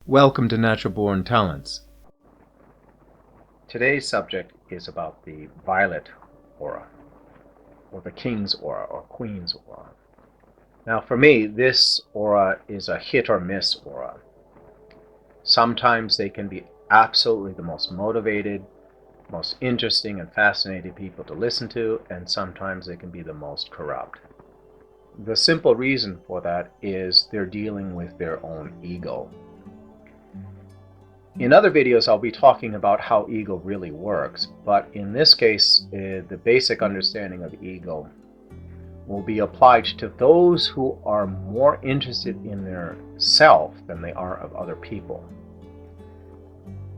Welcome to Natural Born Talents. Today's subject is about the violet aura, or the king's aura, or queen's aura. Now for me, this aura is a hit or miss aura. Sometimes they can be absolutely the most motivated, most interesting and fascinating people to listen to, and sometimes they can be the most corrupt. The simple reason for that is they're dealing with their own ego. In other videos, I'll be talking about how ego really works, but in this case, the basic understanding of ego will be applied to those who are more interested in their self than they are of other people.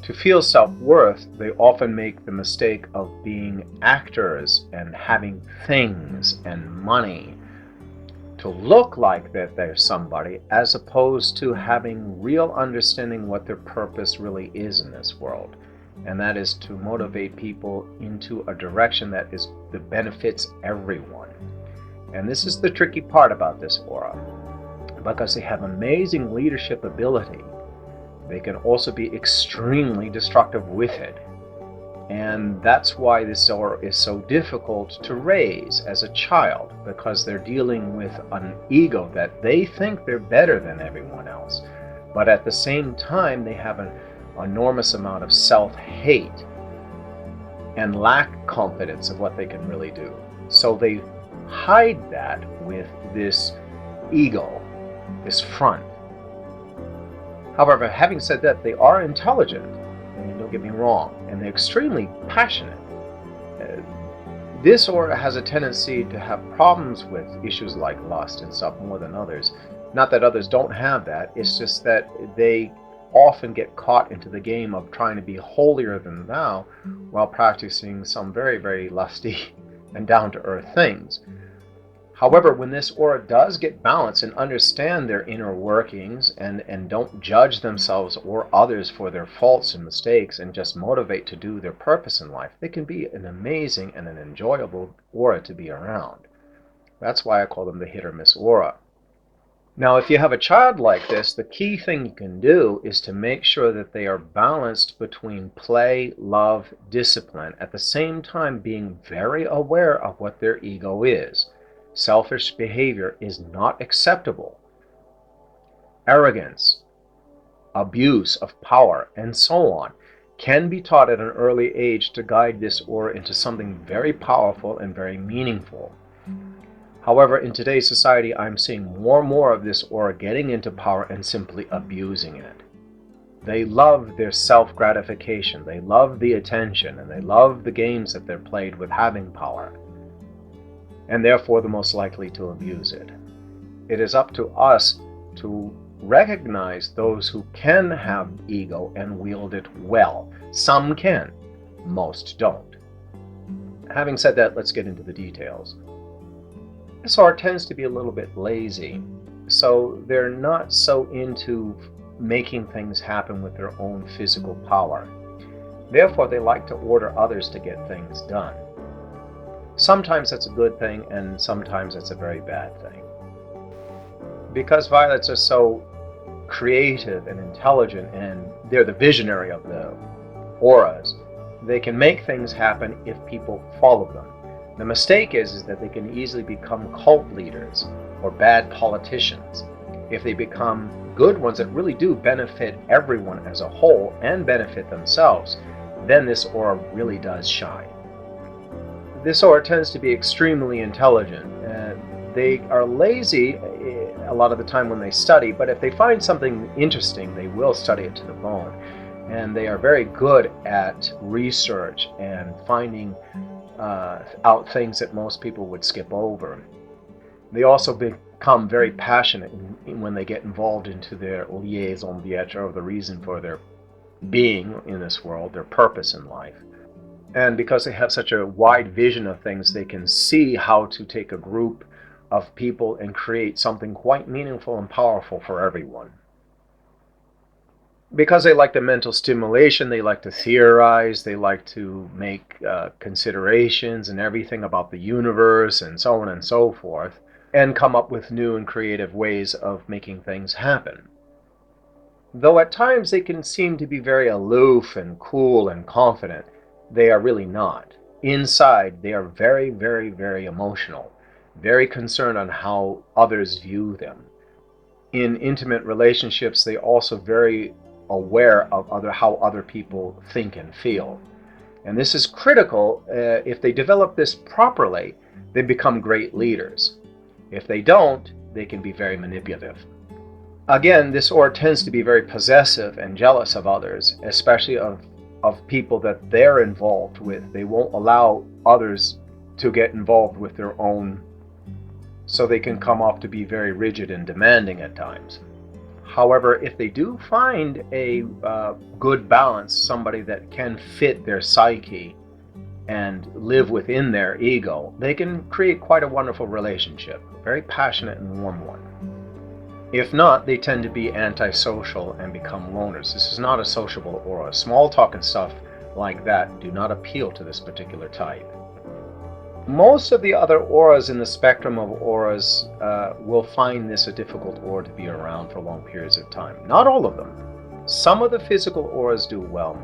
To feel self-worth, they often make the mistake of being actors and having things and money to look like that they're somebody, as opposed to having real understanding what their purpose really is in this world, and that is to motivate people into a direction that benefits everyone. And this is the tricky part about this aura, because they have amazing leadership ability. They can also be extremely destructive with it. And that's why this aura is so difficult to raise as a child, because they're dealing with an ego that they think they're better than everyone else. But at the same time, they have an enormous amount of self-hate and lack confidence of what they can really do. So they hide that with this ego, this front. However, having said that, they are intelligent, and don't get me wrong, and they're extremely passionate. This aura has a tendency to have problems with issues like lust and stuff more than others. Not that others don't have that, it's just that they often get caught into the game of trying to be holier than thou while practicing some very, very lusty and down-to-earth things. However, when this aura does get balanced and understand their inner workings and don't judge themselves or others for their faults and mistakes and just motivate to do their purpose in life, they can be an amazing and an enjoyable aura to be around. That's why I call them the hit or miss aura. Now, if you have a child like this, the key thing you can do is to make sure that they are balanced between play, love, discipline, at the same time being very aware of what their ego is. Selfish behavior is not acceptable. Arrogance, abuse of power, and so on can be taught at an early age to guide this aura into something very powerful and very meaningful. However, in today's society, I'm seeing more and more of this aura getting into power and simply abusing it. They love their self-gratification, they love the attention, and they love the games that they're played with having power, and therefore the most likely to abuse it. It is up to us to recognize those who can have ego and wield it well. Some can, most don't. Having said that, let's get into the details. This aura tends to be a little bit lazy, so they're not so into making things happen with their own physical power. Therefore, they like to order others to get things done. Sometimes that's a good thing, and sometimes it's a very bad thing. Because violets are so creative and intelligent, and they're the visionary of the auras, they can make things happen if people follow them. The mistake is that they can easily become cult leaders or bad politicians. If they become good ones that really do benefit everyone as a whole and benefit themselves, then this aura really does shine. This aura tends to be extremely intelligent. They are lazy a lot of the time when they study, but if they find something interesting, they will study it to the bone. And they are very good at research and finding out things that most people would skip over. They also become very passionate when they get involved into their liaison d'etre, or the reason for their being in this world, their purpose in life. And because they have such a wide vision of things, they can see how to take a group of people and create something quite meaningful and powerful for everyone. Because they like the mental stimulation, they like to theorize, they like to make considerations and everything about the universe and so on and so forth, and come up with new and creative ways of making things happen. Though at times they can seem to be very aloof and cool and confident, they are really not. Inside, they are very, very, very emotional, very concerned on how others view them. In intimate relationships, they also very aware of how other people think and feel. And this is critical. If they develop this properly, they become great leaders. If they don't, they can be very manipulative. Again, this aura tends to be very possessive and jealous of others, especially of people that they're involved with. They won't allow others to get involved with their own, so they can come off to be very rigid and demanding at times. However, if they do find a good balance, somebody that can fit their psyche and live within their ego, they can create quite a wonderful relationship, a very passionate and warm one. If not, they tend to be antisocial and become loners. This is not a sociable aura. Small talk and stuff like that do not appeal to this particular type. Most of the other auras in the spectrum of auras will find this a difficult aura to be around for long periods of time. Not all of them. Some of the physical auras do well.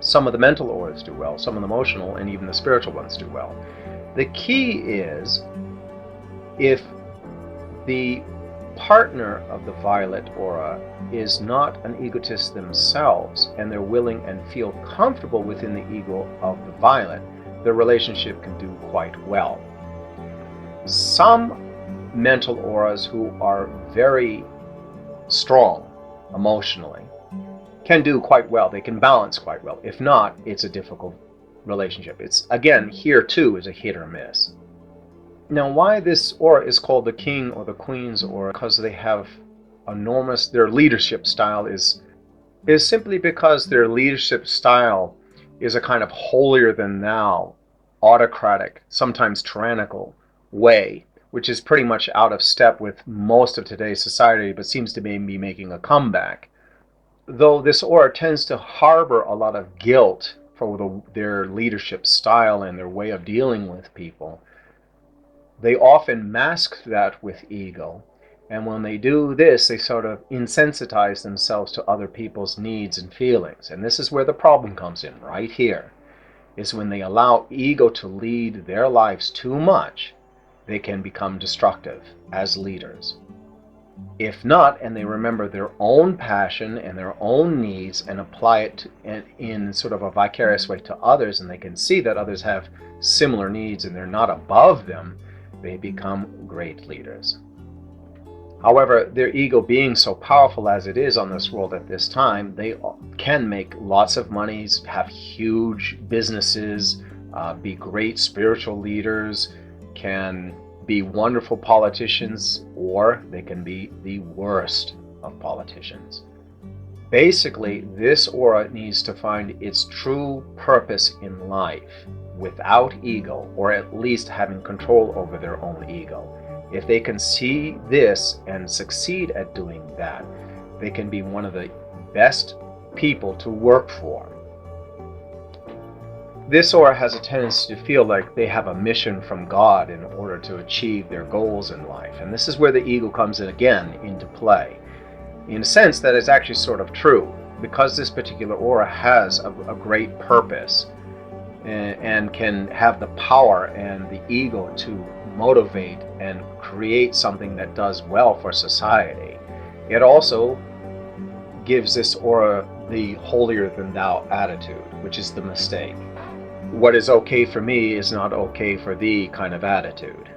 Some of the mental auras do well. Some of the emotional and even the spiritual ones do well. The key is if the partner of the violet aura is not an egotist themselves and they're willing and feel comfortable within the ego of the violet, the relationship can do quite well. Some mental auras who are very strong emotionally can do quite well. They can balance quite well. If not, it's a difficult relationship. It's, again, here too is a hit or miss. Now, why this aura is called the king or the queen's aura, because they have enormous, their leadership style is simply because their leadership style is a kind of holier than thou, autocratic, sometimes tyrannical way, which is pretty much out of step with most of today's society, but seems to be making a comeback. Though this aura tends to harbor a lot of guilt for their leadership style and their way of dealing with people, they often mask that with ego. And when they do this, they sort of insensitize themselves to other people's needs and feelings. And this is where the problem comes in, right here, is when they allow ego to lead their lives too much, they can become destructive as leaders. If not, and they remember their own passion and their own needs and apply it in sort of a vicarious way to others, and they can see that others have similar needs and they're not above them, they become great leaders. However, their ego being so powerful as it is on this world at this time, they can make lots of money, have huge businesses, be great spiritual leaders, can be wonderful politicians, or they can be the worst of politicians. Basically, this aura needs to find its true purpose in life without ego, or at least having control over their own ego. If they can see this and succeed at doing that, they can be one of the best people to work for. This aura has a tendency to feel like they have a mission from God in order to achieve their goals in life. And this is where the ego comes in again into play. In a sense, that is actually sort of true, because this particular aura has a great purpose and can have the power and the ego to motivate and create something that does well for society. It also gives this aura the holier than thou attitude, which is the mistake. What is okay for me is not okay for thee kind of attitude.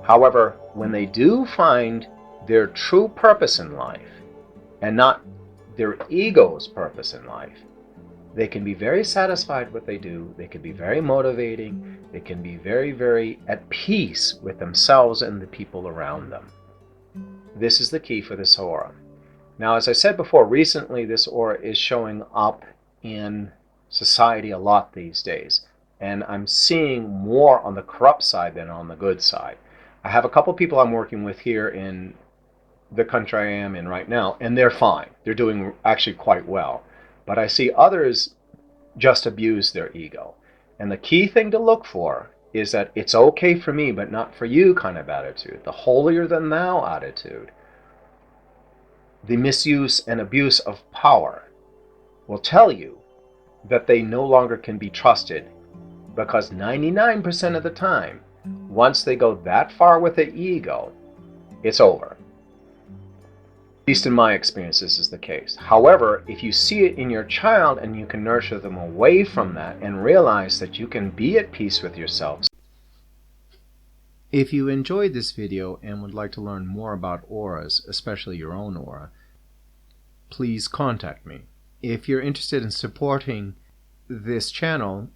However, when they do find their true purpose in life and not their ego's purpose in life, they can be very satisfied with what they do. They can be very motivating. They can be very, very at peace with themselves and the people around them. This is the key for this aura. Now, as I said before, recently this aura is showing up in society a lot these days. And I'm seeing more on the corrupt side than on the good side. I have a couple people I'm working with here in the country I am in right now, and they're fine. They're doing actually quite well. But I see others just abuse their ego. And the key thing to look for is that it's okay for me, but not for you kind of attitude, the holier than thou attitude. the misuse and abuse of power will tell you that they no longer can be trusted, because 99% of the time, once they go that far with the ego, it's over. At least in my experience, this is the case. However, if you see it in your child and you can nurture them away from that and realize that you can be at peace with yourself. If you enjoyed this video and would like to learn more about auras, especially your own aura, please contact me. If you're interested in supporting this channel,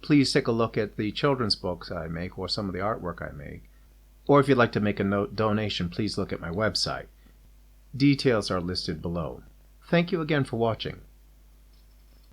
please take a look at the children's books I make or some of the artwork I make. Or if you'd like to make a donation, please look at my website. Details are listed below. Thank you again for watching.